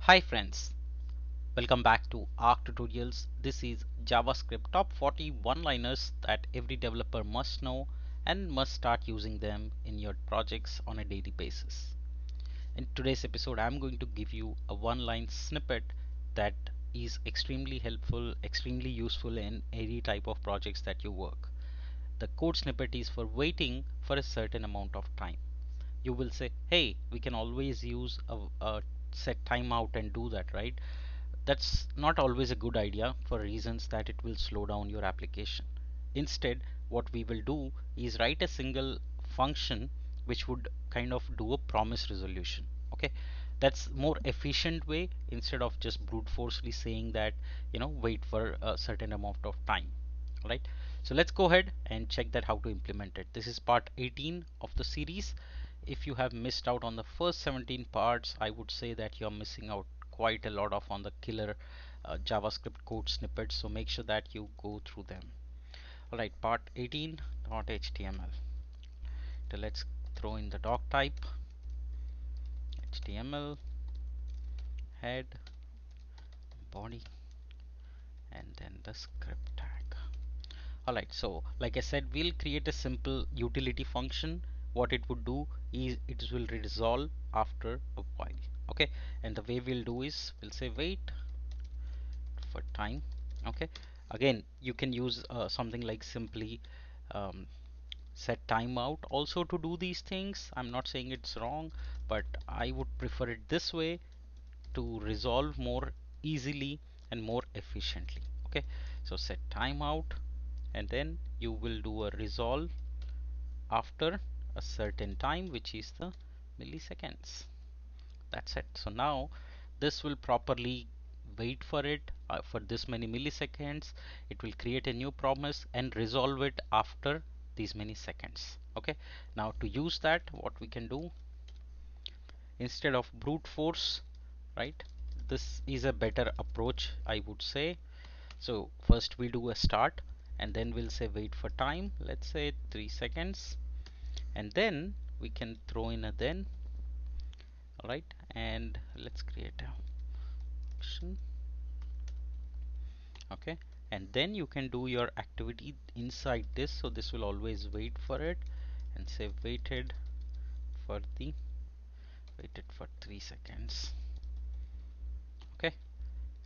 Hi friends, welcome back to Arc Tutorials. This is JavaScript top 40 one-liners that every developer must know and must start using them in your projects on a daily basis. In today's episode, I'm going to give you a one-line snippet that is extremely helpful, extremely useful in any type of projects that you work. The code snippet is for waiting for a certain amount of time. You will say, hey, we can always use a set timeout and do that, right? That's not always a good idea for reasons that it will slow down your application. Instead, what we will do is write a single function which would kind of do a promise resolution. Okay, that's more efficient way instead of just brute forcefully saying that wait for a certain amount of time. Right, so let's go ahead and check that how to implement it. This is part 18 of the series. If you have missed out on the first 17 parts, I would say that you're missing out quite a lot of on the killer JavaScript code snippets, so make sure that you go through them. Alright, part 18.html. So let's throw in the doc type, HTML, head, body, and then the script tag. Alright, so like I said, we'll create a simple utility function. What it would do is it will resolve after a while. Okay, and the way we'll do is we'll say wait for time. Okay, again you can use something like simply um, set timeout also to do these things. I'm not saying it's wrong, but I would prefer it this way to resolve more easily and more efficiently. Okay, so set timeout and then you will do a resolve after a certain time, which is the milliseconds. That's it. So now this will properly wait for it for this many milliseconds. It will create a new promise and resolve it after these many seconds. Okay, now to use that, what we can do instead of brute force, right, this is a better approach, I would say. So first we do a start and then we'll say wait for time, let's say 3 seconds, and then we can throw in a then. All right, and let's create a function. Okay, and then you can do your activity inside this, so this will always wait for it and say for the waited for 3 seconds. Okay,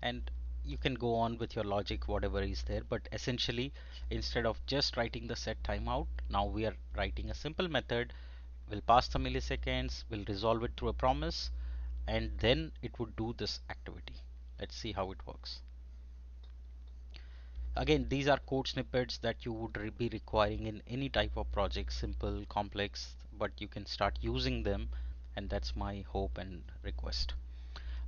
and you can go on with your logic whatever is there, but essentially instead of just writing the set timeout, now we are writing a simple method. We'll pass the milliseconds, we'll resolve it through a promise, and then it would do this activity. Let's see how it works. Again, these are code snippets that you would be requiring in any type of project, simple, complex, but you can start using them, and that's my hope and request.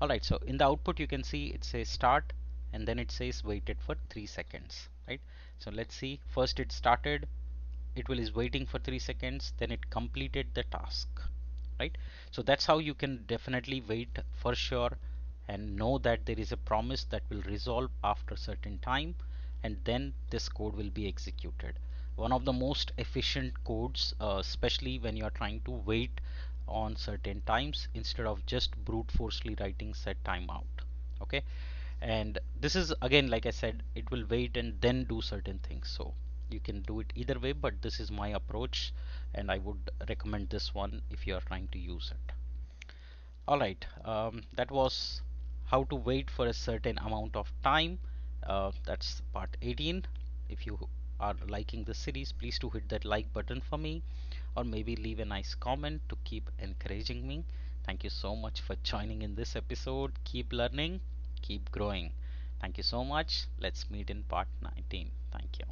Alright, so in the output you can see it says start and then it says waited for 3 seconds, right? So let's see, first it started, it will is waiting for 3 seconds, then it completed the task, right? So that's how you can definitely wait for sure and know that there is a promise that will resolve after certain time, and then this code will be executed. One of the most efficient codes, especially when you are trying to wait on certain times instead of just brute forcefully writing set timeout. Okay, and this is again, like I said, it will wait and then do certain things, so you can do it either way, but this is my approach and I would recommend this one if you are trying to use it. Alright, that was how to wait for a certain amount of time. That's part 18. If you are liking the series, please do hit that like button for me, or maybe leave a nice comment to keep encouraging me. Thank you so much for joining in this episode. Keep learning, keep growing. Thank you so much. Let's meet in part 19. Thank you.